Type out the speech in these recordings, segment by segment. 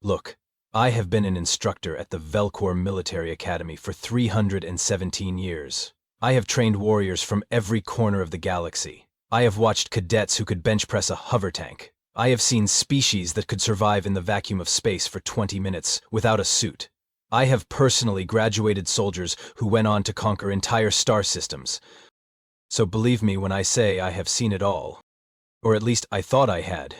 Look, I have been an instructor at the Velcor Military Academy for 317 years. I have trained warriors from every corner of the galaxy. I have watched cadets who could bench press a hover tank. I have seen species that could survive in the vacuum of space for 20 minutes without a suit. I have personally graduated soldiers who went on to conquer entire star systems. So believe me when I say I have seen it all. Or at least I thought I had.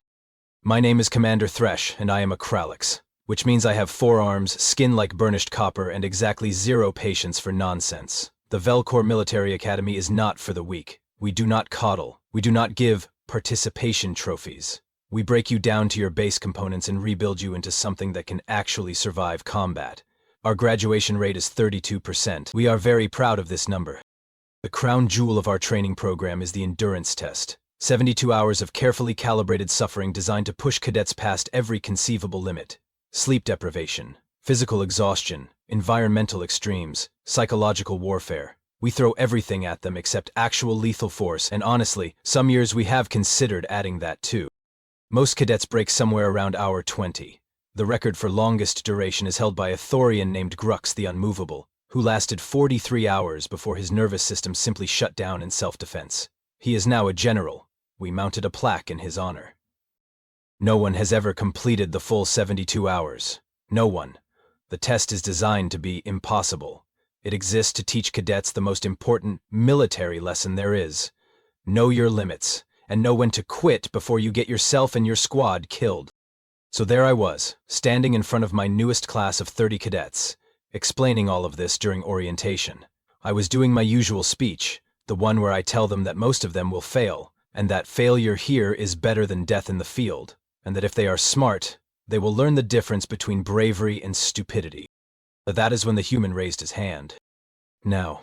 My name is Commander Thresh, and I am a Kralix, which means I have 4 arms, skin like burnished copper, and exactly 0 patience for nonsense. The Velcor Military Academy is not for the weak. We do not coddle. We do not give participation trophies. We break you down to your base components and rebuild you into something that can actually survive combat. Our graduation rate is 32%. We are very proud of this number. The crown jewel of our training program is the endurance test. 72 hours of carefully calibrated suffering designed to push cadets past every conceivable limit. Sleep deprivation, physical exhaustion, environmental extremes, psychological warfare. We throw everything at them except actual lethal force, and honestly, some years we have considered adding that too. Most cadets break somewhere around hour 20. The record for longest duration is held by a Thorian named Grux the Unmovable, who lasted 43 hours before his nervous system simply shut down in self-defense. He is now a general. We mounted a plaque in his honor. No one has ever completed the full 72 hours. No one. The test is designed to be impossible. It exists to teach cadets the most important military lesson there is. Know your limits, and know when to quit before you get yourself and your squad killed. So there I was, standing in front of my newest class of 30 cadets, explaining all of this during orientation. I was doing my usual speech, the one where I tell them that most of them will fail, and that failure here is better than death in the field, and that if they are smart, they will learn the difference between bravery and stupidity. But that is when the human raised his hand. Now,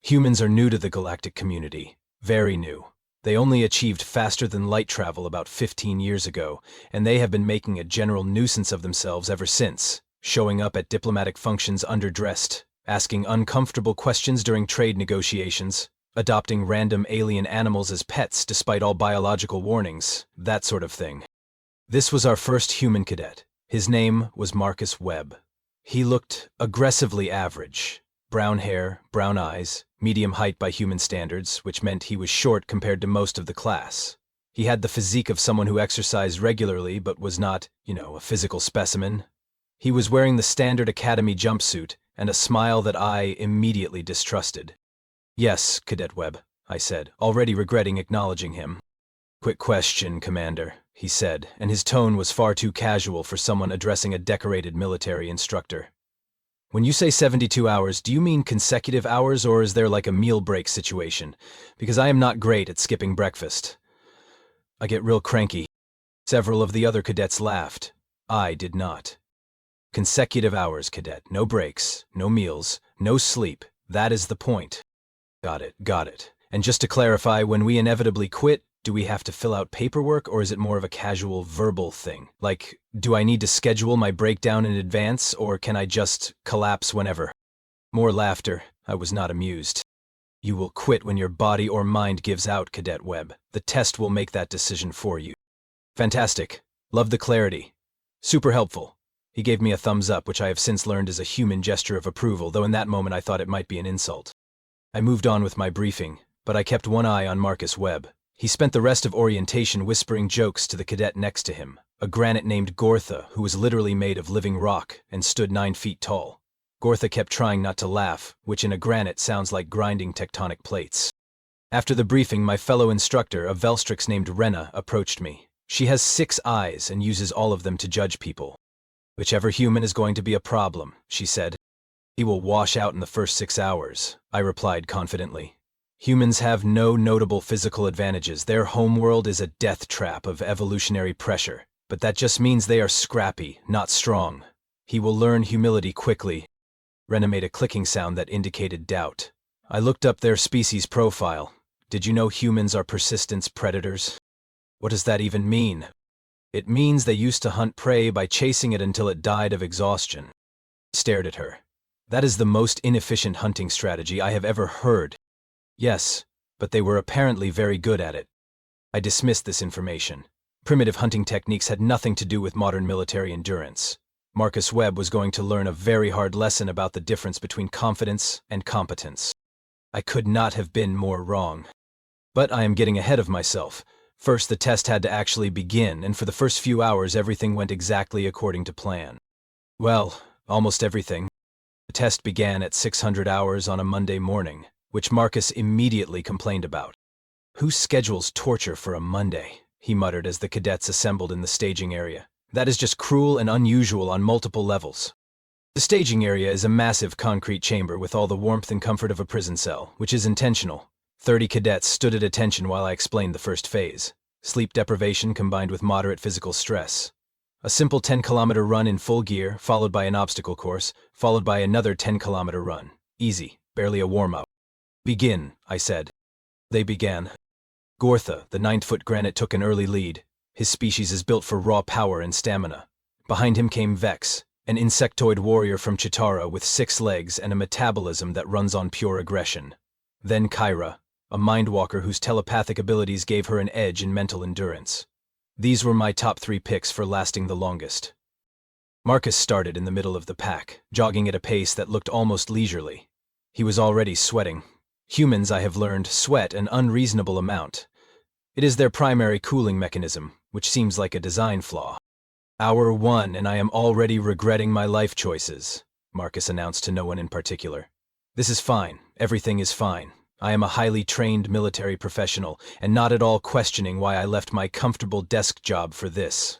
humans are new to the galactic community, very new. They only achieved faster than light travel about 15 years ago, and they have been making a general nuisance of themselves ever since, showing up at diplomatic functions underdressed, asking uncomfortable questions during trade negotiations, adopting random alien animals as pets despite all biological warnings, that sort of thing. This was our first human cadet. His name was Marcus Webb. He looked aggressively average. Brown hair, brown eyes, medium height by human standards, which meant he was short compared to most of the class. He had the physique of someone who exercised regularly but was not, a physical specimen. He was wearing the standard academy jumpsuit and a smile that I immediately distrusted. "Yes, Cadet Webb," I said, already regretting acknowledging him. "Quick question, Commander," he said, and his tone was far too casual for someone addressing a decorated military instructor. "When you say 72 hours, do you mean consecutive hours, or is there like a meal break situation? Because I am not great at skipping breakfast. I get real cranky." Several of the other cadets laughed. I did not. "Consecutive hours, Cadet. No breaks, no meals, no sleep. That is the point." Got it. And just to clarify, when we inevitably quit, do we have to fill out paperwork, or is it more of a casual verbal thing? Like, do I need to schedule my breakdown in advance, or can I just collapse whenever? More laughter. I was not amused. "You will quit when your body or mind gives out, Cadet Webb. The test will make that decision for you." "Fantastic. Love the clarity. Super helpful." He gave me a thumbs up, which I have since learned is a human gesture of approval, though in that moment I thought it might be an insult. I moved on with my briefing, but I kept one eye on Marcus Webb. He spent the rest of orientation whispering jokes to the cadet next to him, a granite named Gortha, who was literally made of living rock and stood 9 feet tall. Gortha kept trying not to laugh, which in a granite sounds like grinding tectonic plates. After the briefing, my fellow instructor, a Velstrix named Renna, approached me. She has 6 eyes and uses all of them to judge people. "Whichever human is going to be a problem," she said. "He will wash out in the first 6 hours, I replied confidently. Humans have no notable physical advantages. Their homeworld is a death trap of evolutionary pressure, but that just means they are scrappy, not strong. He will learn humility quickly." Renna made a clicking sound that indicated doubt. "I looked up their species profile. Did you know humans are persistence predators?" "What does that even mean?" "It means they used to hunt prey by chasing it until it died of exhaustion." I stared at her. "That is the most inefficient hunting strategy I have ever heard." "Yes, but they were apparently very good at it." I dismissed this information. Primitive hunting techniques had nothing to do with modern military endurance. Marcus Webb was going to learn a very hard lesson about the difference between confidence and competence. I could not have been more wrong. But I am getting ahead of myself. First, the test had to actually begin, and for the first few hours everything went exactly according to plan. Well, almost everything. The test began at 600 hours on a Monday morning, which Marcus immediately complained about. "Who schedules torture for a Monday?" he muttered as the cadets assembled in the staging area. "That is just cruel and unusual on multiple levels." The staging area is a massive concrete chamber with all the warmth and comfort of a prison cell, which is intentional. 30 cadets stood at attention while I explained the first phase. Sleep deprivation combined with moderate physical stress. A simple 10-kilometer run in full gear, followed by an obstacle course, followed by another 10-kilometer run. Easy, barely a warm-up. "Begin," I said. They began. Gortha, the 9-foot granite, took an early lead. His species is built for raw power and stamina. Behind him came Vex, an insectoid warrior from Chitara with 6 legs and a metabolism that runs on pure aggression. Then Kyra, a mindwalker whose telepathic abilities gave her an edge in mental endurance. These were my top 3 picks for lasting the longest. Marcus started in the middle of the pack, jogging at a pace that looked almost leisurely. He was already sweating. Humans, I have learned, sweat an unreasonable amount. It is their primary cooling mechanism, which seems like a design flaw. "Hour 1, and I am already regretting my life choices," Marcus announced to no one in particular. "This is fine. Everything is fine. I am a highly trained military professional, and not at all questioning why I left my comfortable desk job for this."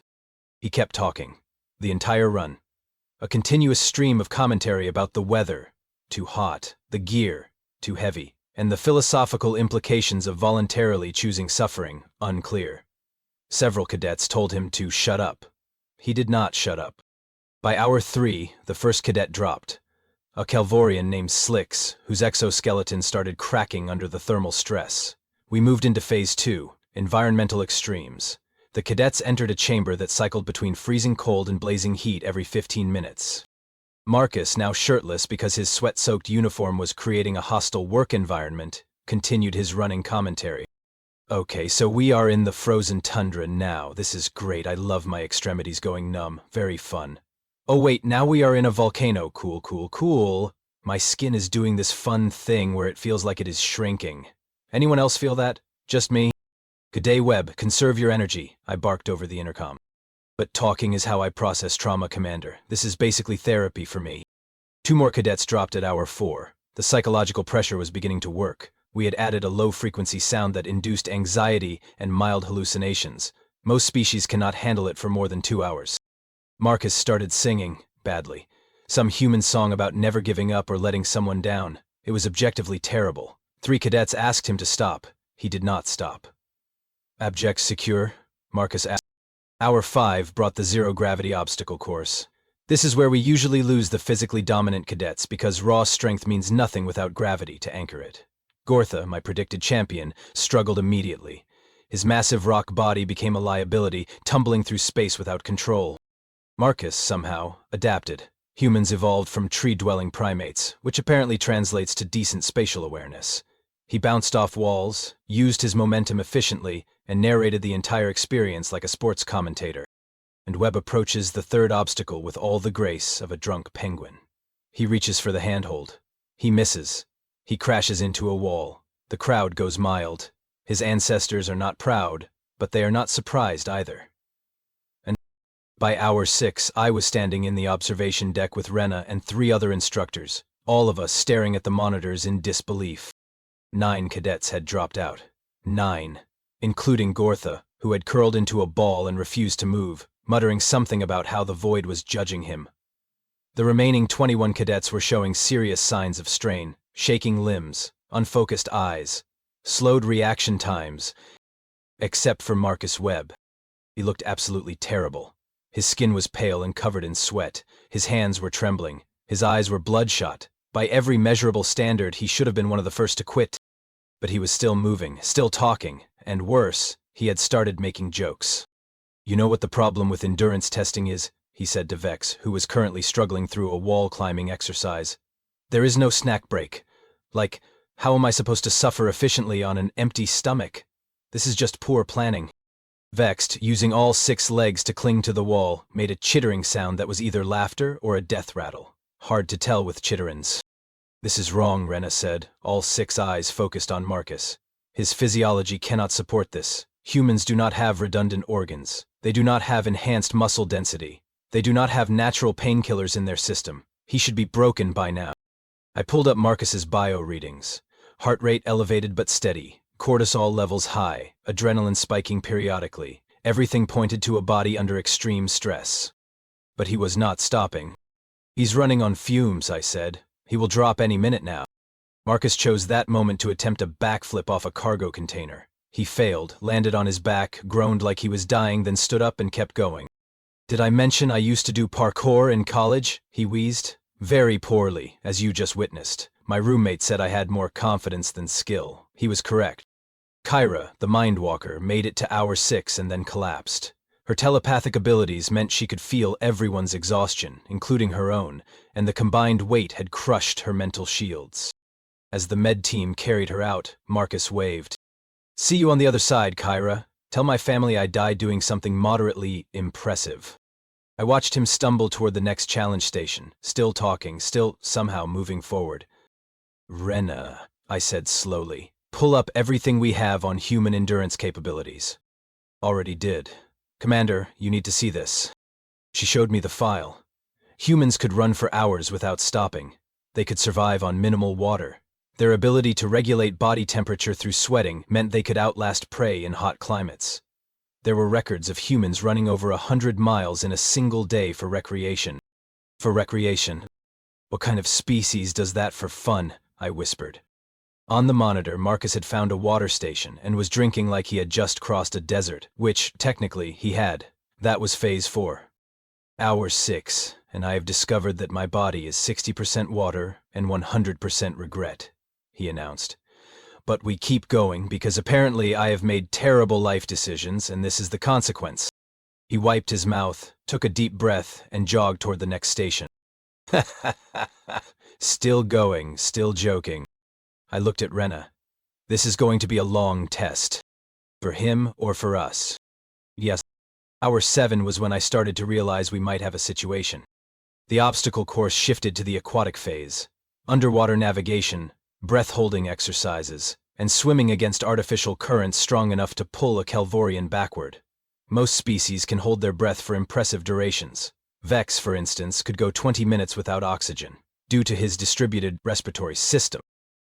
He kept talking. The entire run. A continuous stream of commentary about the weather, too hot, the gear, too heavy, and the philosophical implications of voluntarily choosing suffering, unclear. Several cadets told him to shut up. He did not shut up. By hour 3, the first cadet dropped. A Calvorian named Slicks, whose exoskeleton started cracking under the thermal stress. We moved into Phase 2, environmental extremes. The cadets entered a chamber that cycled between freezing cold and blazing heat every 15 minutes. Marcus, now shirtless because his sweat-soaked uniform was creating a hostile work environment, continued his running commentary. "Okay, so we are in the frozen tundra now. This is great. I love my extremities going numb. Very fun. Oh wait, now we are in a volcano. Cool, cool, cool. My skin is doing this fun thing where it feels like it is shrinking. Anyone else feel that? Just me?" "Good day, Webb. Conserve your energy," I barked over the intercom. "But talking is how I process trauma, Commander. This is basically therapy for me." 2 more cadets dropped at hour 4. The psychological pressure was beginning to work. We had added a low-frequency sound that induced anxiety and mild hallucinations. Most species cannot handle it for more than 2 hours. Marcus started singing, badly. Some human song about never giving up or letting someone down. It was objectively terrible. 3 cadets asked him to stop. He did not stop. "Abject secure?" Marcus asked. Hour 5 brought the zero-gravity obstacle course. This is where we usually lose the physically dominant cadets because raw strength means nothing without gravity to anchor it. Gortha, my predicted champion, struggled immediately. His massive rock body became a liability, tumbling through space without control. Marcus, somehow, adapted. Humans evolved from tree-dwelling primates, which apparently translates to decent spatial awareness. He bounced off walls, used his momentum efficiently, and narrated the entire experience like a sports commentator. And Webb approaches the 3rd obstacle with all the grace of a drunk penguin. He reaches for the handhold. He misses. He crashes into a wall. The crowd goes mild. His ancestors are not proud, but they are not surprised either. And by hour 6, I was standing in the observation deck with Rena and 3 other instructors, all of us staring at the monitors in disbelief. 9 cadets had dropped out. 9. Including Gortha, who had curled into a ball and refused to move, muttering something about how the void was judging him. The remaining 21 cadets were showing serious signs of strain, shaking limbs, unfocused eyes, slowed reaction times, except for Marcus Webb. He looked absolutely terrible. His skin was pale and covered in sweat. His hands were trembling. His eyes were bloodshot. By every measurable standard, he should have been one of the first to quit. But he was still moving, still talking, and worse, he had started making jokes. "You know what the problem with endurance testing is?" he said to Vex, who was currently struggling through a wall-climbing exercise. "There is no snack break. Like, how am I supposed to suffer efficiently on an empty stomach? This is just poor planning." Vexed, using all 6 legs to cling to the wall, made a chittering sound that was either laughter or a death rattle. Hard to tell with chitterins. This is wrong, Rena said, all 6 eyes focused on Marcus. His physiology cannot support this. Humans do not have redundant organs. They do not have enhanced muscle density. They do not have natural painkillers in their system. He should be broken by now. I pulled up Marcus's bio readings. Heart rate elevated but steady. Cortisol levels high, adrenaline spiking periodically. Everything pointed to a body under extreme stress. But he was not stopping. He's running on fumes, I said. He will drop any minute now. Marcus chose that moment to attempt a backflip off a cargo container. He failed, landed on his back, groaned like he was dying, then stood up and kept going. Did I mention I used to do parkour in college? He wheezed. Very poorly, as you just witnessed. My roommate said I had more confidence than skill. He was correct. Kyra, the Mindwalker, made it to hour 6 and then collapsed. Her telepathic abilities meant she could feel everyone's exhaustion, including her own, and the combined weight had crushed her mental shields. As the med team carried her out, Marcus waved. See you on the other side, Kyra. Tell my family I died doing something moderately impressive. I watched him stumble toward the next challenge station, still talking, still somehow moving forward. Rena, I said slowly, pull up everything we have on human endurance capabilities. Already did. Commander, you need to see this. She showed me the file. Humans could run for hours without stopping. They could survive on minimal water. Their ability to regulate body temperature through sweating meant they could outlast prey in hot climates. There were records of humans running over 100 miles in a single day for recreation. For recreation? What kind of species does that for fun? I whispered. On the monitor, Marcus had found a water station and was drinking like he had just crossed a desert, which, technically, he had. That was Phase 4. Hour 6, and I have discovered that my body is 60% water and 100% regret, he announced. But we keep going because apparently I have made terrible life decisions and this is the consequence. He wiped his mouth, took a deep breath, and jogged toward the next station. Still going, still joking. I looked at Rena. This is going to be a long test. For him or for us. Yes, hour 7 was when I started to realize we might have a situation. The obstacle course shifted to the aquatic phase. Underwater navigation, breath-holding exercises, and swimming against artificial currents strong enough to pull a Calvorian backward. Most species can hold their breath for impressive durations. Vex, for instance, could go 20 minutes without oxygen, due to his distributed respiratory system.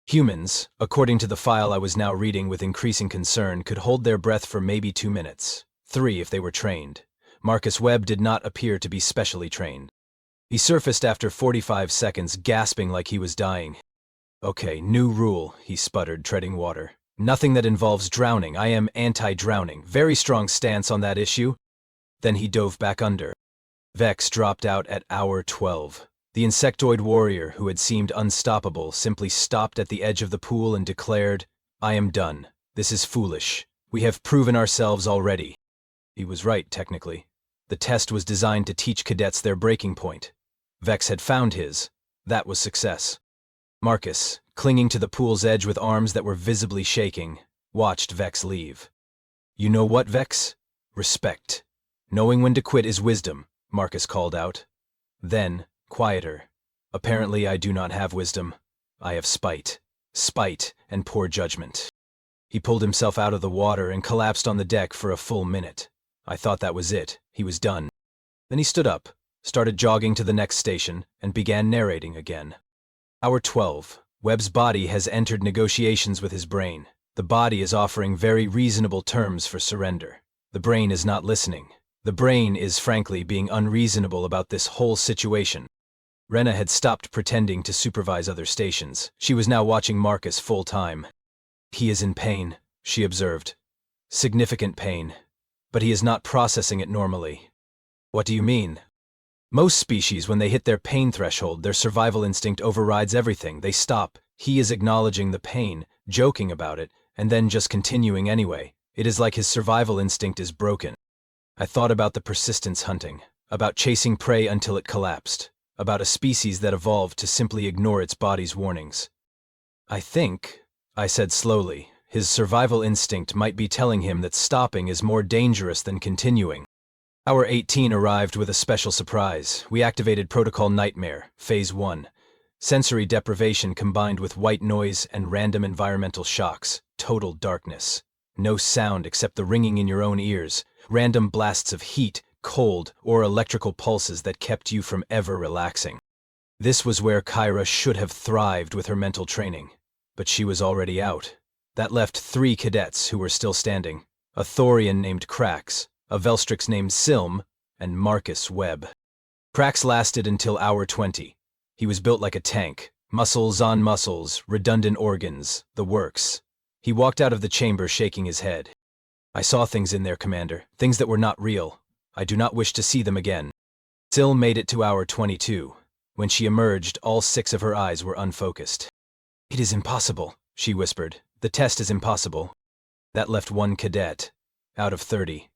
Humans, according to the file I was now reading with increasing concern, could hold their breath for maybe 2 minutes, 3 if they were trained. Marcus Webb did not appear to be specially trained. He surfaced after 45 seconds, gasping like he was dying. Okay, new rule, he sputtered, treading water. Nothing that involves drowning. I am anti-drowning. Very strong stance on that issue. Then he dove back under. Vex dropped out at hour 12. The insectoid warrior, who had seemed unstoppable, simply stopped at the edge of the pool and declared, I am done. This is foolish. We have proven ourselves already. He was right, technically. The test was designed to teach cadets their breaking point. Vex had found his. That was success. Marcus, clinging to the pool's edge with arms that were visibly shaking, watched Vex leave. You know what, Vex? Respect. Knowing when to quit is wisdom, Marcus called out. Then, quieter. Apparently I do not have wisdom. I have spite. Spite and poor judgment. He pulled himself out of the water and collapsed on the deck for a full minute. I thought that was it. He was done. Then he stood up, started jogging to the next station, and began narrating again. Hour 12. Webb's body has entered negotiations with his brain. The body is offering very reasonable terms for surrender. The brain is not listening. The brain is, frankly, being unreasonable about this whole situation. Rena had stopped pretending to supervise other stations. She was now watching Marcus full time. He is in pain, she observed. Significant pain. But he is not processing it normally. What do you mean? Most species, when they hit their pain threshold, their survival instinct overrides everything. They stop. He is acknowledging the pain, joking about it, and then just continuing anyway. It is like his survival instinct is broken. I thought about the persistence hunting, about chasing prey until it collapsed, about a species that evolved to simply ignore its body's warnings. I think, I said slowly, His survival instinct might be telling him that stopping is more dangerous than continuing. Hour 18 arrived with a special surprise. We activated Protocol Nightmare, Phase 1. Sensory deprivation combined with white noise and random environmental shocks. Total darkness. No sound except the ringing in your own ears. Random blasts of heat, cold, or electrical pulses that kept you from ever relaxing. This was where Kyra should have thrived with her mental training. But she was already out. That left 3 cadets who were still standing. A Thorian named Krax, a Velstrix named Silm, and Marcus Webb. Krax lasted until hour 20. He was built like a tank. Muscles on muscles, redundant organs, the works. He walked out of the chamber shaking his head. I saw things in there, Commander. Things that were not real. I do not wish to see them again. Silm made it to hour 22. When she emerged, all 6 of her eyes were unfocused. "It is impossible," she whispered. "The test is impossible." That left 1 cadet, out of 30.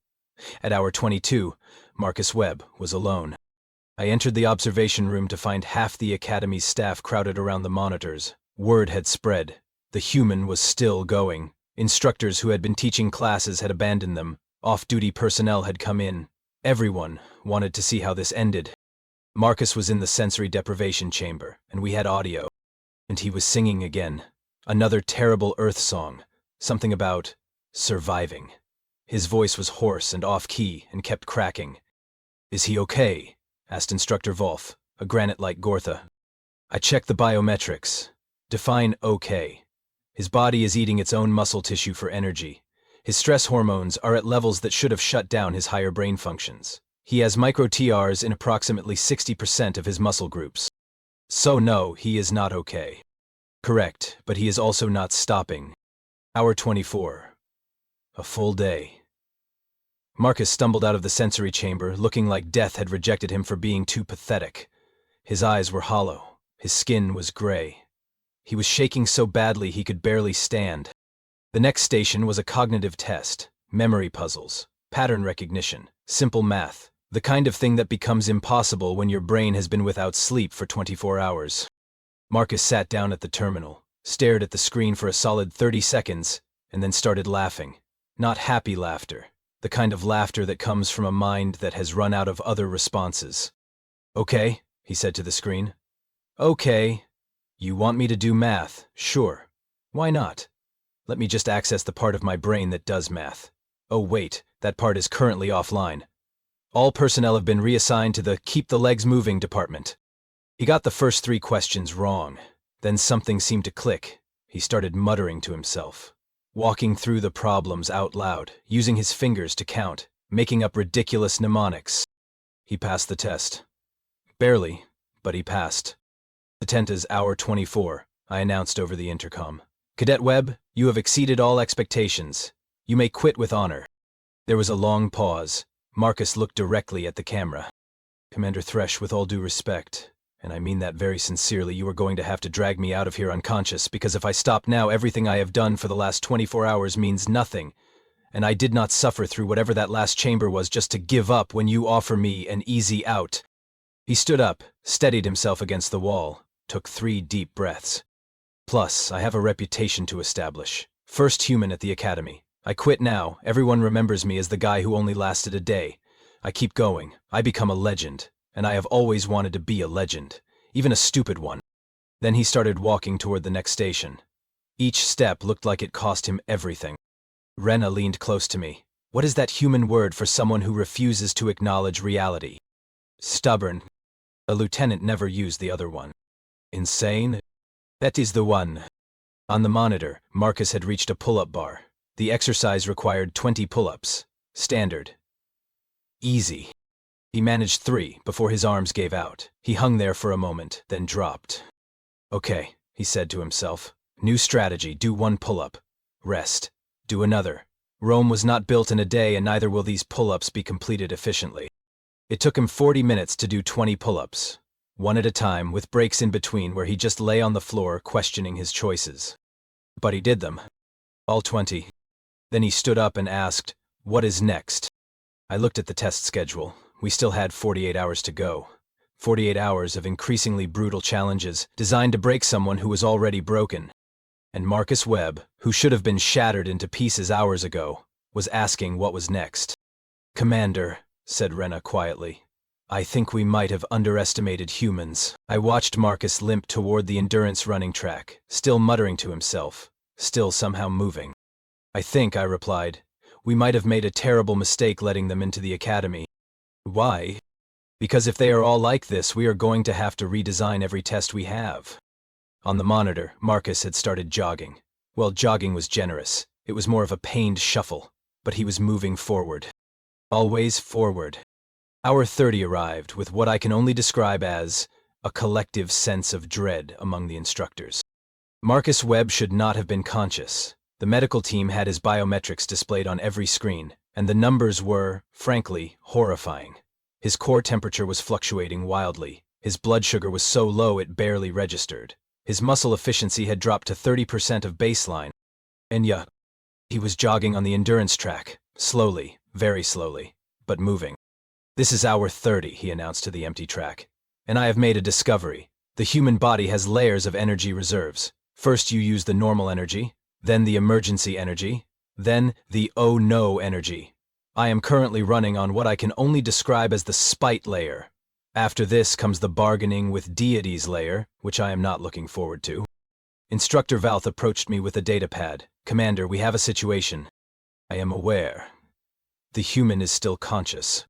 At hour 22, Marcus Webb was alone. I entered the observation room to find half the Academy's staff crowded around the monitors. Word had spread. The human was still going. Instructors who had been teaching classes had abandoned them. Off-duty personnel had come in. Everyone wanted to see how this ended. Marcus was in the sensory deprivation chamber, and we had audio. And he was singing again. Another terrible Earth song. Something about surviving. His voice was hoarse and off-key and kept cracking. "Is he okay?" asked Instructor Wolf, a granite-like Gortha. I checked the biometrics. Define okay. His body is eating its own muscle tissue for energy. His stress hormones are at levels that should have shut down his higher brain functions. He has micro-TRs in approximately 60% of his muscle groups. So no, he is not okay. Correct, but he is also not stopping. Hour 24. A full day. Marcus stumbled out of the sensory chamber, looking like death had rejected him for being too pathetic. His eyes were hollow. His skin was gray. He was shaking so badly he could barely stand. The next station was a cognitive test, memory puzzles, pattern recognition, simple math, the kind of thing that becomes impossible when your brain has been without sleep for 24 hours. Marcus sat down at the terminal, stared at the screen for a solid 30 seconds, and then started laughing. Not happy laughter, the kind of laughter that comes from a mind that has run out of other responses. "Okay," he said to the screen. "Okay. You want me to do math? Sure. Why not? Let me just access the part of my brain that does math. Oh wait, that part is currently offline. All personnel have been reassigned to the Keep the Legs Moving department." He got the first 3 questions wrong. Then something seemed to click. He started muttering to himself, walking through the problems out loud, using his fingers to count, making up ridiculous mnemonics. He passed the test. Barely, but he passed. "Atenta's hour 24, I announced over the intercom. "Cadet Webb, you have exceeded all expectations. You may quit with honor." There was a long pause. Marcus looked directly at the camera. "Commander Thresh, with all due respect, and I mean that very sincerely, you are going to have to drag me out of here unconscious, because if I stop now, everything I have done for the last 24 hours means nothing, and I did not suffer through whatever that last chamber was just to give up when you offer me an easy out." He stood up, steadied himself against the wall, took 3 deep breaths. "Plus, I have a reputation to establish. First human at the Academy. I quit now. Everyone remembers me as the guy who only lasted a day. I keep going. I become a legend. And I have always wanted to be a legend. Even a stupid one." Then he started walking toward the next station. Each step looked like it cost him everything. Rena leaned close to me. "What is that human word for someone who refuses to acknowledge reality?" "Stubborn." A lieutenant never used the other one. "Insane?" "That is the one." On the monitor, Marcus had reached a pull-up bar. The exercise required 20 pull-ups. Standard. Easy. He managed 3 before his arms gave out. He hung there for a moment, then dropped. "Okay," he said to himself. "New strategy, do 1 pull-up. Rest. Do another. Rome was not built in a day, and neither will these pull-ups be completed efficiently." It took him 40 minutes to do 20 pull-ups. 1 at a time, with breaks in between where he just lay on the floor questioning his choices. But he did them. All 20. Then he stood up and asked, "What is next?" I looked at the test schedule. We still had 48 hours to go. 48 hours of increasingly brutal challenges designed to break someone who was already broken. And Marcus Webb, who should have been shattered into pieces hours ago, was asking what was next. "Commander," said Rena quietly, "I think we might have underestimated humans." I watched Marcus limp toward the endurance running track, still muttering to himself, still somehow moving. "I think," I replied, "we might have made a terrible mistake letting them into the academy." "Why?" "Because if they are all like this, we are going to have to redesign every test we have." On the monitor, Marcus had started jogging. Well, jogging was generous. It was more of a pained shuffle, but he was moving forward. Always forward. Hour 30 arrived with what I can only describe as a collective sense of dread among the instructors. Marcus Webb should not have been conscious. The medical team had his biometrics displayed on every screen, and the numbers were, frankly, horrifying. His core temperature was fluctuating wildly. His blood sugar was so low it barely registered. His muscle efficiency had dropped to 30% of baseline. And yet, he was jogging on the endurance track, slowly, very slowly, but moving. "This is hour 30, he announced to the empty track. "And I have made a discovery. The human body has layers of energy reserves. First you use the normal energy, then the emergency energy, then the oh no energy. I am currently running on what I can only describe as the spite layer. After this comes the bargaining with deities layer, which I am not looking forward to." Instructor Valth approached me with a datapad. "Commander, we have a situation." "I am aware. The human is still conscious."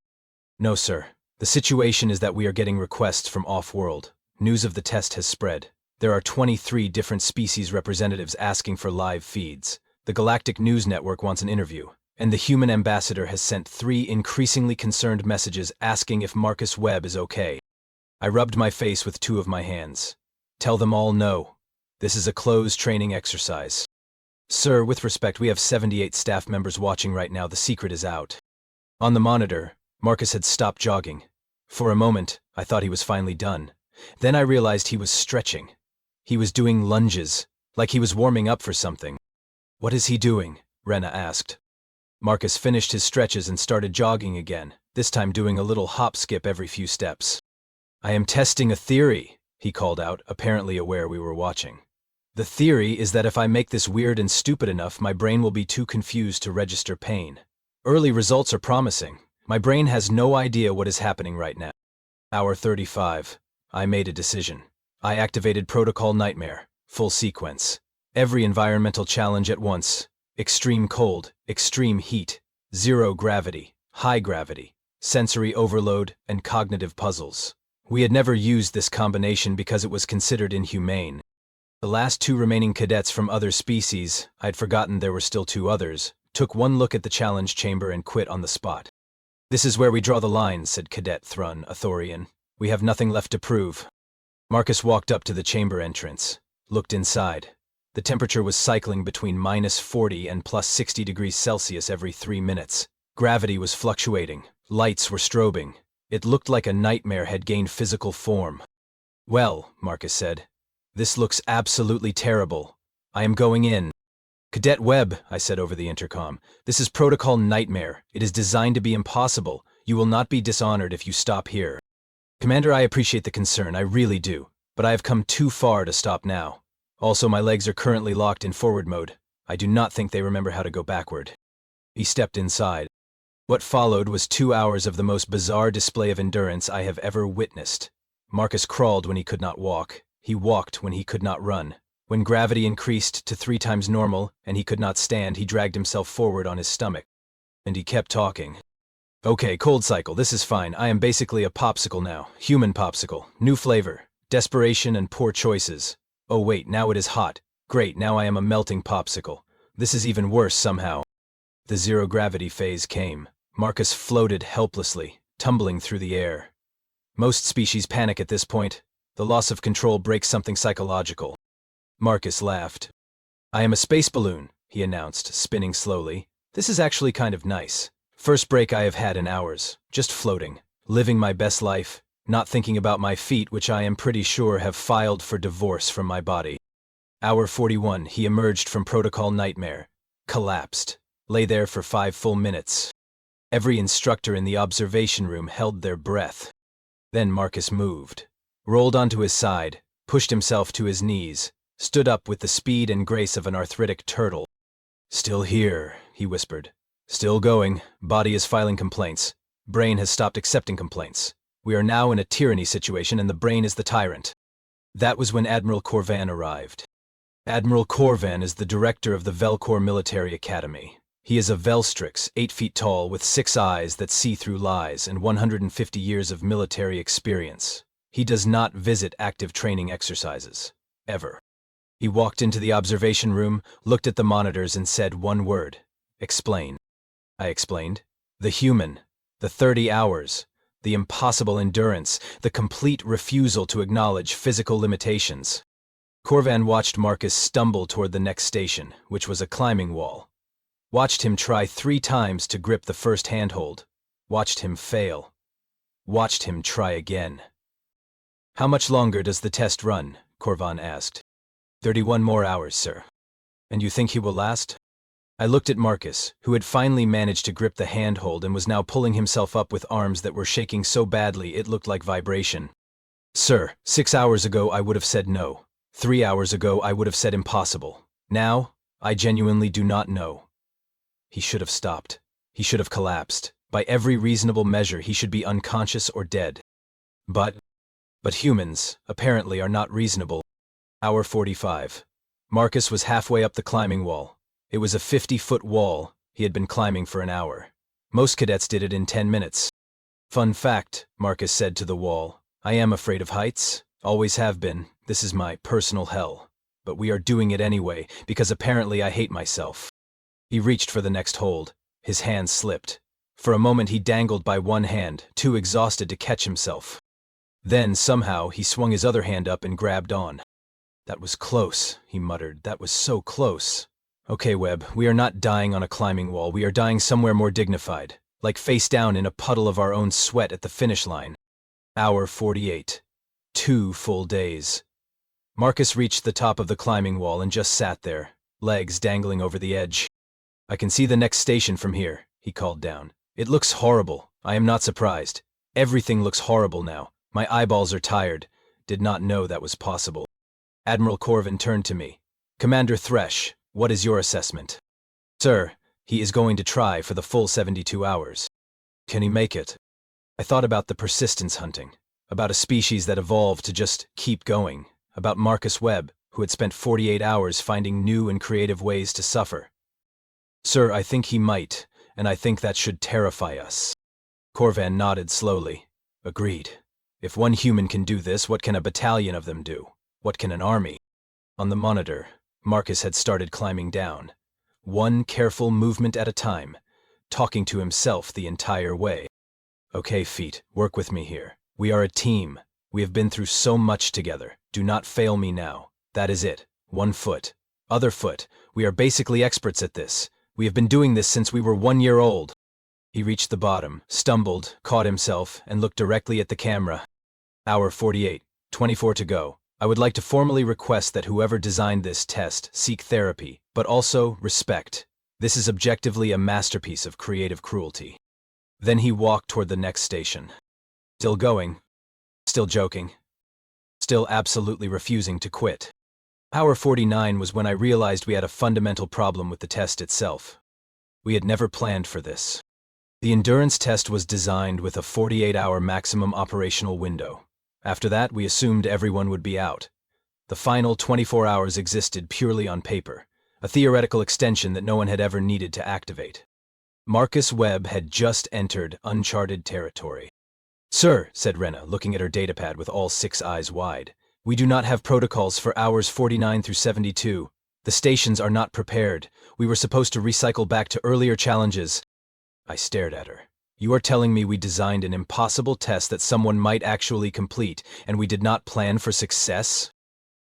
"No, sir. The situation is that we are getting requests from off-world. News of the test has spread. There are 23 different species representatives asking for live feeds. The Galactic News Network wants an interview. And the human ambassador has sent 3 increasingly concerned messages asking if Marcus Webb is okay." I rubbed my face with 2 of my hands. "Tell them all no. This is a closed training exercise." "Sir, with respect, we have 78 staff members watching right now. The secret is out." On the monitor, Marcus had stopped jogging. For a moment, I thought he was finally done. Then I realized he was stretching. He was doing lunges, like he was warming up for something. "What is he doing?" Rena asked. Marcus finished his stretches and started jogging again, this time doing a little hop-skip every few steps. "I am testing a theory," he called out, apparently aware we were watching. "The theory is that if I make this weird and stupid enough, my brain will be too confused to register pain. Early results are promising. My brain has no idea what is happening right now." Hour 35. I made a decision. I activated Protocol Nightmare, full sequence. Every environmental challenge at once. Extreme cold, extreme heat, zero gravity, high gravity, sensory overload, and cognitive puzzles. We had never used this combination because it was considered inhumane. The last 2 remaining cadets from other species, I'd forgotten there were still 2 others, took one look at the challenge chamber and quit on the spot. "This is where we draw the line," said Cadet Thrun, a Thorian. "We have nothing left to prove." Marcus walked up to the chamber entrance, looked inside. The temperature was cycling between -40 and +60 degrees Celsius every 3 minutes. Gravity was fluctuating. Lights were strobing. It looked like a nightmare had gained physical form. "Well," Marcus said, "this looks absolutely terrible. I am going in." "Cadet Webb," I said over the intercom, "this is Protocol Nightmare. It is designed to be impossible. You will not be dishonored if you stop here." "Commander, I appreciate the concern, I really do. But I have come too far to stop now. Also, my legs are currently locked in forward mode. I do not think they remember how to go backward." He stepped inside. What followed was 2 hours of the most bizarre display of endurance I have ever witnessed. Marcus crawled when he could not walk. He walked when he could not run. When gravity increased to 3 times normal and he could not stand, he dragged himself forward on his stomach. And he kept talking. "Okay, cold cycle, this is fine. I am basically a popsicle now. Human popsicle. New flavor. Desperation and poor choices. Oh wait, now it is hot. Great, now I am a melting popsicle. This is even worse somehow." The zero-gravity phase came. Marcus floated helplessly, tumbling through the air. Most species panic at this point. The loss of control breaks something psychological. Marcus laughed. "I am a space balloon," he announced, spinning slowly. "This is actually kind of nice. First break I have had in hours. Just floating. Living my best life. Not thinking about my feet, which I am pretty sure have filed for divorce from my body." Hour 41, he emerged from Protocol Nightmare. Collapsed. Lay there for 5 full minutes. Every instructor in the observation room held their breath. Then Marcus moved. Rolled onto his side, pushed himself to his knees, stood up with the speed and grace of an arthritic turtle. "Still here," he whispered. "Still going. Body is filing complaints. Brain has stopped accepting complaints. We are now in a tyranny situation and the brain is the tyrant." That was when Admiral Corvan arrived. Admiral Corvan is the director of the Velcor Military Academy. He is a Velstrix, 8 feet tall, with 6 eyes that see through lies and 150 years of military experience. He does not visit active training exercises. Ever. He walked into the observation room, looked at the monitors and said one word. "Explain." I explained. The human, the 30 hours, the impossible endurance, the complete refusal to acknowledge physical limitations. Corvan watched Marcus stumble toward the next station, which was a climbing wall. Watched him try 3 times to grip the first handhold. Watched him fail. Watched him try again. "How much longer does the test run?" Corvan asked. 31 more hours, sir." "And you think he will last?" I looked at Marcus, who had finally managed to grip the handhold and was now pulling himself up with arms that were shaking so badly it looked like vibration. "Sir, 6 hours ago I would have said no. 3 hours ago I would have said impossible. Now, I genuinely do not know." He should have stopped. He should have collapsed. By every reasonable measure, he should be unconscious or dead. But humans, apparently, are not reasonable. Hour 45. Marcus was halfway up the climbing wall. It was a 50-foot wall. He had been climbing for an hour. Most cadets did it in 10 minutes. "Fun fact," Marcus said to the wall. "I am afraid of heights. Always have been. This is my personal hell. But we are doing it anyway, because apparently I hate myself." He reached for the next hold. His hand slipped. For a moment he dangled by one hand, too exhausted to catch himself. Then, somehow, he swung his other hand up and grabbed on. "That was close," he muttered. "That was so close." "Okay, Webb, we are not dying on a climbing wall. We are dying somewhere more dignified, like face down in a puddle of our own sweat at the finish line." Hour 48. 2 full days. Marcus reached the top of the climbing wall and just sat there, legs dangling over the edge. "I can see the next station from here," he called down. "It looks horrible. I am not surprised. Everything looks horrible now. My eyeballs are tired. Did not know that was possible." Admiral Corvan turned to me. "Commander Thresh, what is your assessment?" "Sir, he is going to try for the full 72 hours. Can he make it?" I thought about the persistence hunting, about a species that evolved to just keep going, about Marcus Webb, who had spent 48 hours finding new and creative ways to suffer. "Sir, I think he might, and I think that should terrify us." Corvan nodded slowly. "Agreed. If one human can do this, what can a battalion of them do? What can an army?" On the monitor, Marcus had started climbing down, one careful movement at a time, talking to himself the entire way. "Okay, feet, work with me here. We are a team. We have been through so much together. Do not fail me now. That is it. One foot. Other foot. We are basically experts at this. We have been doing this since we were 1 year old." He reached the bottom, stumbled, caught himself, and looked directly at the camera. Hour 48. 24 to go. "I would like to formally request that whoever designed this test seek therapy, but also respect. This is objectively a masterpiece of creative cruelty." Then he walked toward the next station. Still going. Still joking. Still absolutely refusing to quit. Hour 49 was when I realized we had a fundamental problem with the test itself. We had never planned for this. The endurance test was designed with a 48-hour maximum operational window. After that, we assumed everyone would be out. The final 24 hours existed purely on paper, a theoretical extension that no one had ever needed to activate. Marcus Webb had just entered uncharted territory. "Sir," said Rena, looking at her datapad with all 6 eyes wide, "we do not have protocols for hours 49 through 72. The stations are not prepared. We were supposed to recycle back to earlier challenges." I stared at her. "You are telling me we designed an impossible test that someone might actually complete, and we did not plan for success?"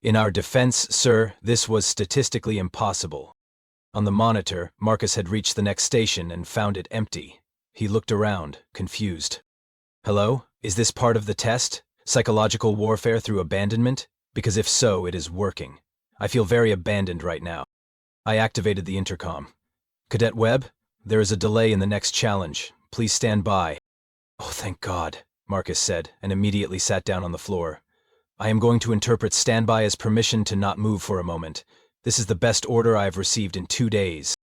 "In our defense, sir, this was statistically impossible." On the monitor, Marcus had reached the next station and found it empty. He looked around, confused. "Hello? Is this part of the test? Psychological warfare through abandonment? Because if so, it is working. I feel very abandoned right now." I activated the intercom. "Cadet Webb, there is a delay in the next challenge. Please stand by." "Oh, thank God," Marcus said, and immediately sat down on the floor. I am going to interpret standby as permission to not move for a moment. This is the best order I have received in 2 days.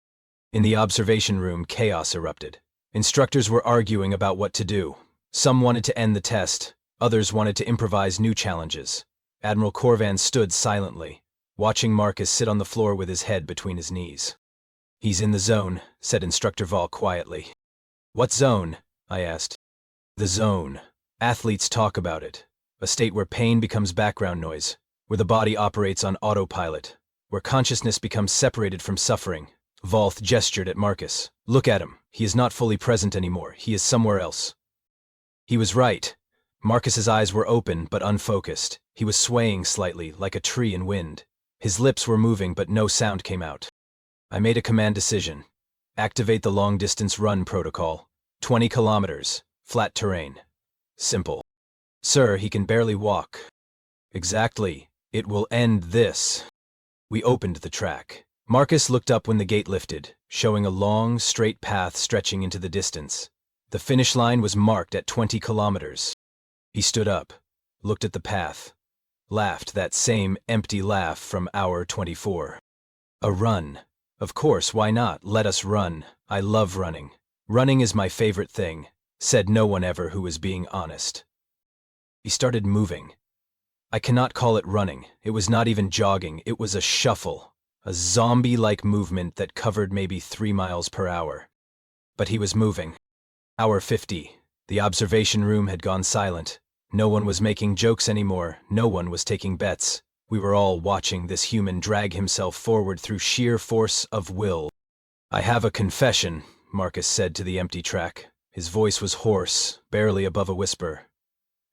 In the observation room, chaos erupted. Instructors were arguing about what to do. Some wanted to end the test. Others wanted to improvise new challenges. Admiral Corvan stood silently, watching Marcus sit on the floor with his head between his knees. "He's in the zone," said Instructor Vol quietly. "What zone?" I asked. "The zone. Athletes talk about it. A state where pain becomes background noise, where the body operates on autopilot, where consciousness becomes separated from suffering." Volth gestured at Marcus. "Look at him. He is not fully present anymore. He is somewhere else." He was right. Marcus's eyes were open but unfocused. He was swaying slightly, like a tree in wind. His lips were moving but no sound came out. I made a command decision. Activate the long-distance run protocol. 20 kilometers. Flat terrain. Simple. "Sir, he can barely walk." "Exactly. It will end this." We opened the track. Marcus looked up when the gate lifted, showing a long, straight path stretching into the distance. The finish line was marked at 20 kilometers. He stood up, looked at the path, laughed that same empty laugh from hour 24. "A run. Of course, why not? Let us run. I love running. Running is my favorite thing," said no one ever who was being honest. He started moving. I cannot call it running. It was not even jogging. It was a shuffle, a zombie-like movement that covered maybe 3 miles per hour. But he was moving. Hour 50. The observation room had gone silent. No one was making jokes anymore. No one was taking bets. We were all watching this human drag himself forward through sheer force of will. "I have a confession," Marcus said to the empty track. His voice was hoarse, barely above a whisper.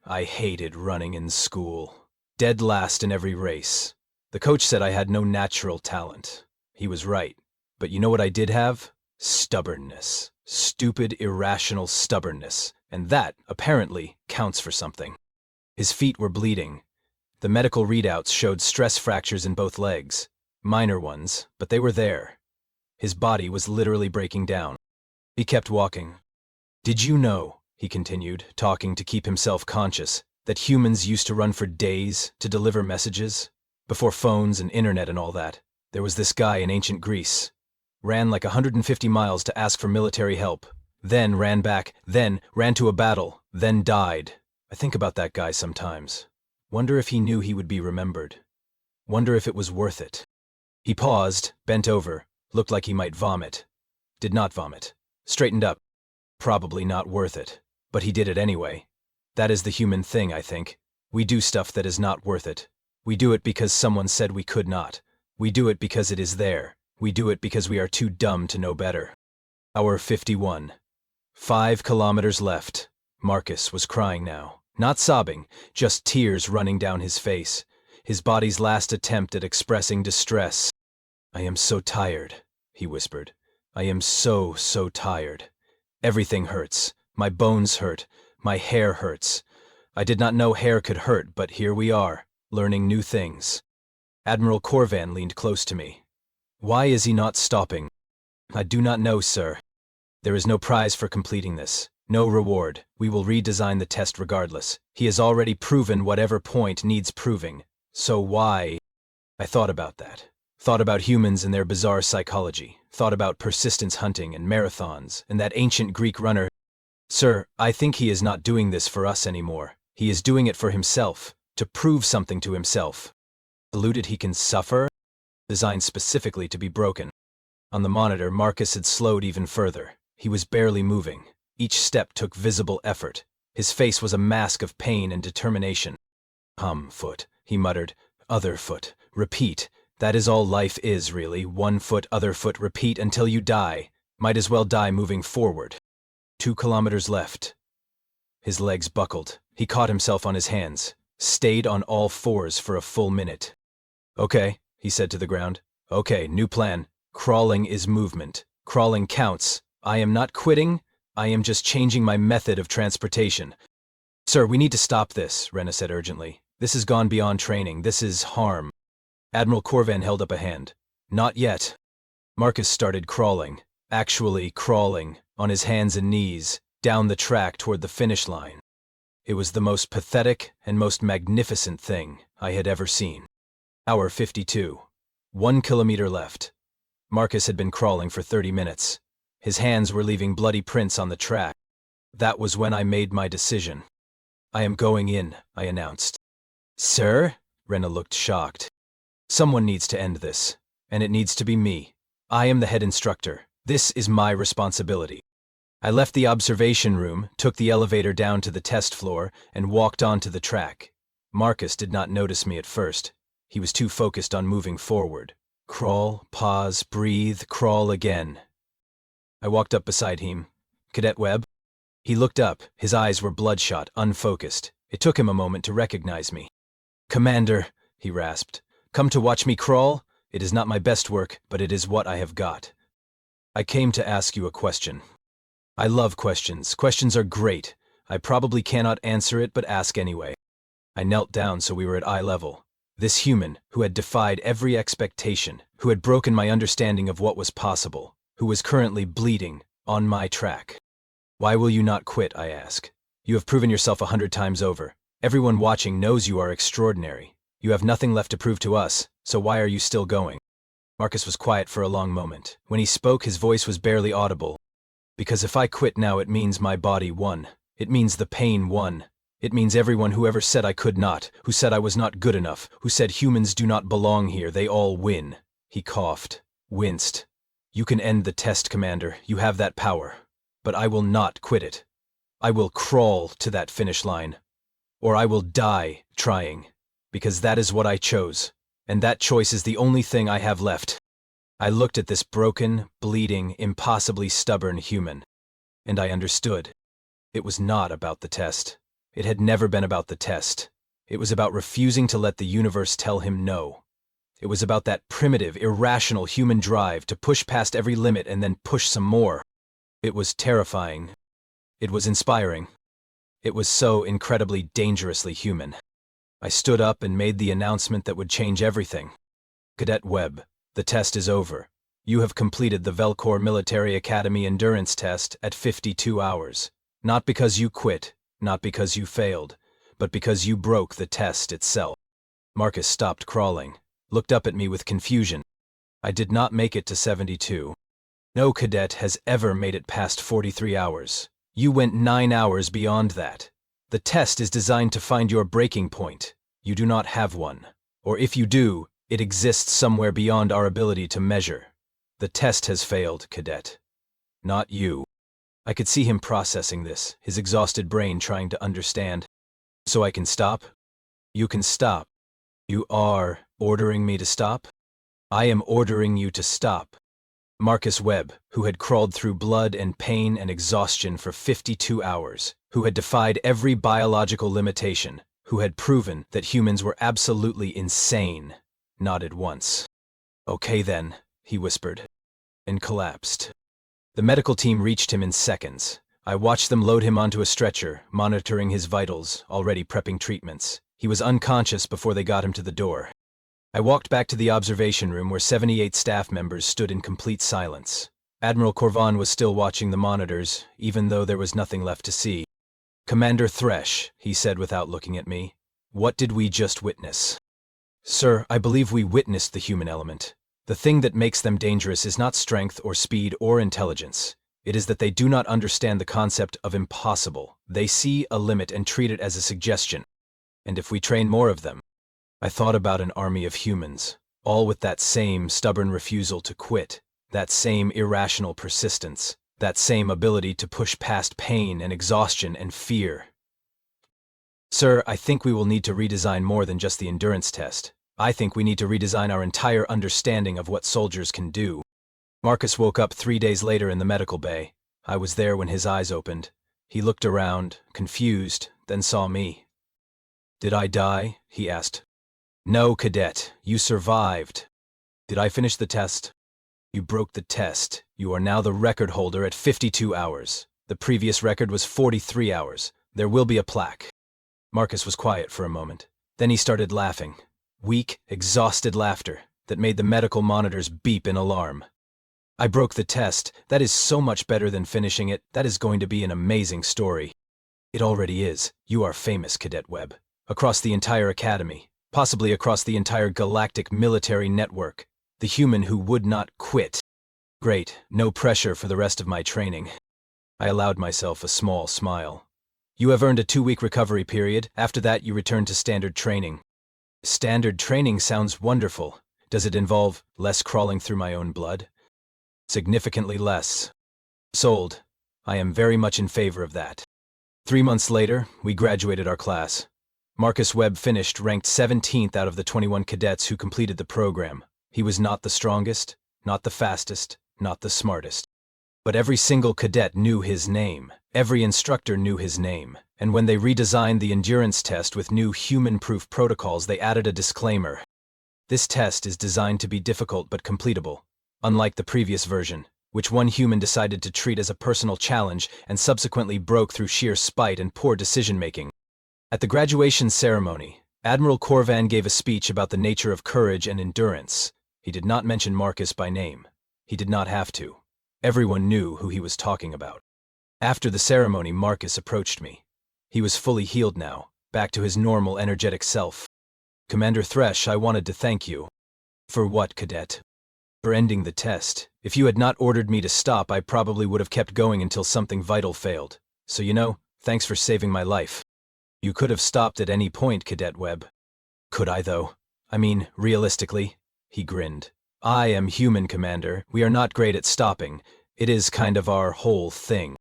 "I hated running in school. Dead last in every race. The coach said I had no natural talent. He was right. But you know what I did have? Stubbornness. Stupid, irrational stubbornness. And that, apparently, counts for something." His feet were bleeding. The medical readouts showed stress fractures in both legs. Minor ones, but they were there. His body was literally breaking down. He kept walking. "Did you know," he continued, talking to keep himself conscious, "that humans used to run for days to deliver messages? Before phones and internet and all that, there was this guy in ancient Greece. Ran like 150 miles to ask for military help, then ran back, then ran to a battle, then died. I think about that guy sometimes. Wonder if he knew he would be remembered. Wonder if it was worth it." He paused, bent over, looked like he might vomit. Did not vomit. Straightened up. Probably not worth it. But he did it anyway. That is the human thing, I think. We do stuff that is not worth it. We do it because someone said we could not. We do it because it is there. We do it because we are too dumb to know better. Hour 51. 5 kilometers left. Marcus was crying now. Not sobbing, just tears running down his face. His body's last attempt at expressing distress. "I am so tired," he whispered. "I am so tired. Everything hurts. My bones hurt. My hair hurts. I did not know hair could hurt, but here we are, learning new things." Admiral Corvan leaned close to me. "Why is he not stopping?" "I do not know, sir. There is no prize for completing this. No reward. We will redesign the test regardless. He has already proven whatever point needs proving. So why?" I thought about that. Thought about humans and their bizarre psychology. Thought about persistence hunting and marathons and that ancient Greek runner. "Sir, I think he is not doing this for us anymore. He is doing it for himself, to prove something to himself. Alluded he can suffer? Designed specifically to be broken." On the monitor, Marcus had slowed even further. He was barely moving. Each step took visible effort. His face was a mask of pain and determination. Foot," he muttered. "Other foot. Repeat. That is all life is, really. 1 foot, other foot, repeat until you die. Might as well die moving forward. 2 kilometers left." His legs buckled. He caught himself on his hands. Stayed on all fours for a full minute. "Okay," he said to the ground. "Okay, new plan. Crawling is movement. Crawling counts. I am not quitting. I am just changing my method of transportation." "Sir, we need to stop this," Rena said urgently. "This has gone beyond training. This is harm." Admiral Corvan held up a hand. "Not yet." Marcus started crawling, actually crawling, on his hands and knees, down the track toward the finish line. It was the most pathetic and most magnificent thing I had ever seen. Hour 52. 1 kilometer left. Marcus had been crawling for 30 minutes. His hands were leaving bloody prints on the track. That was when I made my decision. "I am going in," I announced. "Sir?" Rena looked shocked. "Someone needs to end this, and it needs to be me. I am the head instructor. This is my responsibility." I left the observation room, took the elevator down to the test floor, and walked onto the track. Marcus did not notice me at first. He was too focused on moving forward. Crawl, pause, breathe, crawl again. I walked up beside him. "Cadet Webb?" He looked up. His eyes were bloodshot, unfocused. It took him a moment to recognize me. "Commander," he rasped, "come to watch me crawl? It is not my best work, but it is what I have got. I came to ask you a question." I love questions. Questions are great. I probably cannot answer it, but ask anyway. I knelt down so we were at eye level. This human, who had defied every expectation, who had broken my understanding of what was possible, who was currently bleeding, on my track. "Why will you not quit?" I ask. "You have proven yourself 100 times over. Everyone watching knows you are extraordinary. You have nothing left to prove to us, so why are you still going?" Marcus was quiet for a long moment. When he spoke, his voice was barely audible. "Because if I quit now, it means my body won. It means the pain won. It means everyone who ever said I could not, who said I was not good enough, who said humans do not belong here, they all win." He coughed, winced. "You can end the test, Commander. You have that power. But I will not quit it. I will crawl to that finish line. Or I will die trying. Because that is what I chose. And that choice is the only thing I have left." I looked at this broken, bleeding, impossibly stubborn human. And I understood. It was not about the test. It had never been about the test. It was about refusing to let the universe tell him no. It was about that primitive, irrational human drive to push past every limit and then push some more. It was terrifying. It was inspiring. It was so incredibly dangerously human. I stood up and made the announcement that would change everything. "Cadet Webb, the test is over. You have completed the Velcor Military Academy endurance test at 52 hours. Not because you quit, not because you failed, but because you broke the test itself." Marcus stopped crawling, looked up at me with confusion. I did not make it to 72. No cadet has ever made it past 43 hours. You went 9 hours beyond that. The test is designed to find your breaking point. You do not have one. Or if you do, it exists somewhere beyond our ability to measure. The test has failed, cadet. Not you. I could see him processing this, his exhausted brain trying to understand. "So I can stop?" "You can stop." "You are ordering me to stop?" "I am ordering you to stop." Marcus Webb, who had crawled through blood and pain and exhaustion for 52 hours, who had defied every biological limitation, who had proven that humans were absolutely insane, nodded once. "Okay then," he whispered, and collapsed. The medical team reached him in seconds. I watched them load him onto a stretcher, monitoring his vitals, already prepping treatments. He was unconscious before they got him to the door. I walked back to the observation room where 78 staff members stood in complete silence. Admiral Corvan was still watching the monitors, even though there was nothing left to see. "Commander Thresh," he said without looking at me, "what did we just witness?" "Sir, I believe we witnessed the human element. The thing that makes them dangerous is not strength or speed or intelligence. It is that they do not understand the concept of impossible. They see a limit and treat it as a suggestion. And if we train more of them..." I thought about an army of humans, all with that same stubborn refusal to quit, that same irrational persistence, that same ability to push past pain and exhaustion and fear. "Sir, I think we will need to redesign more than just the endurance test. I think we need to redesign our entire understanding of what soldiers can do." Marcus woke up 3 days later in the medical bay. I was there when his eyes opened. He looked around, confused, then saw me. "Did I die?" he asked. "No, cadet, you survived." "Did I finish the test?" "You broke the test. You are now the record holder at 52 hours. The previous record was 43 hours. There will be a plaque." Marcus was quiet for a moment. Then he started laughing. Weak, exhausted laughter that made the medical monitors beep in alarm. "I broke the test. That is so much better than finishing it. That is going to be an amazing story." It already is. You are famous, Cadet Webb. Across the entire academy, possibly across the entire galactic military network. The human who would not quit. Great, no pressure for the rest of my training. I allowed myself a small smile. You have earned a 2-week recovery period. After that, you return to standard training. Standard training sounds wonderful. Does it involve less crawling through my own blood? Significantly less. Sold. I am very much in favor of that. 3 months later, we graduated our class. Marcus Webb finished ranked 17th out of the 21 cadets who completed the program. He was not the strongest, not the fastest, not the smartest. But every single cadet knew his name. Every instructor knew his name. And when they redesigned the endurance test with new human-proof protocols, they added a disclaimer. This test is designed to be difficult but completable, unlike the previous version, which one human decided to treat as a personal challenge and subsequently broke through sheer spite and poor decision-making. At the graduation ceremony, Admiral Corvan gave a speech about the nature of courage and endurance. He did not mention Marcus by name. He did not have to. Everyone knew who he was talking about. After the ceremony, Marcus approached me. He was fully healed now, back to his normal, energetic self. Commander Thresh, I wanted to thank you. For what, Cadet? For ending the test. If you had not ordered me to stop, I probably would have kept going until something vital failed. So thanks for saving my life. You could have stopped at any point, Cadet Webb. Could I, though? I mean, realistically? He grinned. I am human, Commander. We are not great at stopping. It is kind of our whole thing.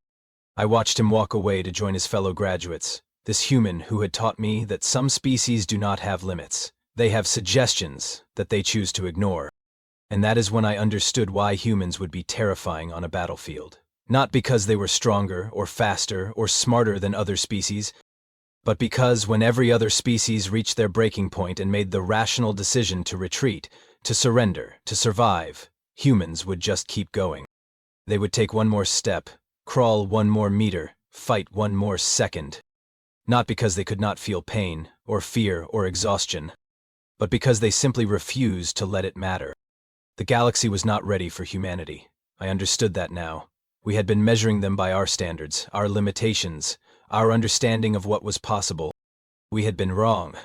I watched him walk away to join his fellow graduates. This human who had taught me that some species do not have limits. They have suggestions that they choose to ignore. And that is when I understood why humans would be terrifying on a battlefield. Not because they were stronger or faster or smarter than other species, but because when every other species reached their breaking point and made the rational decision to retreat, to surrender, to survive, humans would just keep going. They would take one more step, crawl one more meter, fight one more second. Not because they could not feel pain, or fear, or exhaustion, but because they simply refused to let it matter. The galaxy was not ready for humanity. I understood that now. We had been measuring them by our standards, our limitations, our understanding of what was possible. We had been wrong.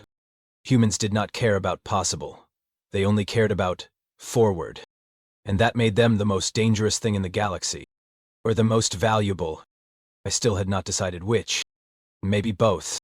Humans did not care about possible. They only cared about forward. And that made them the most dangerous thing in the galaxy. Or the most valuable. I still had not decided which. Maybe both.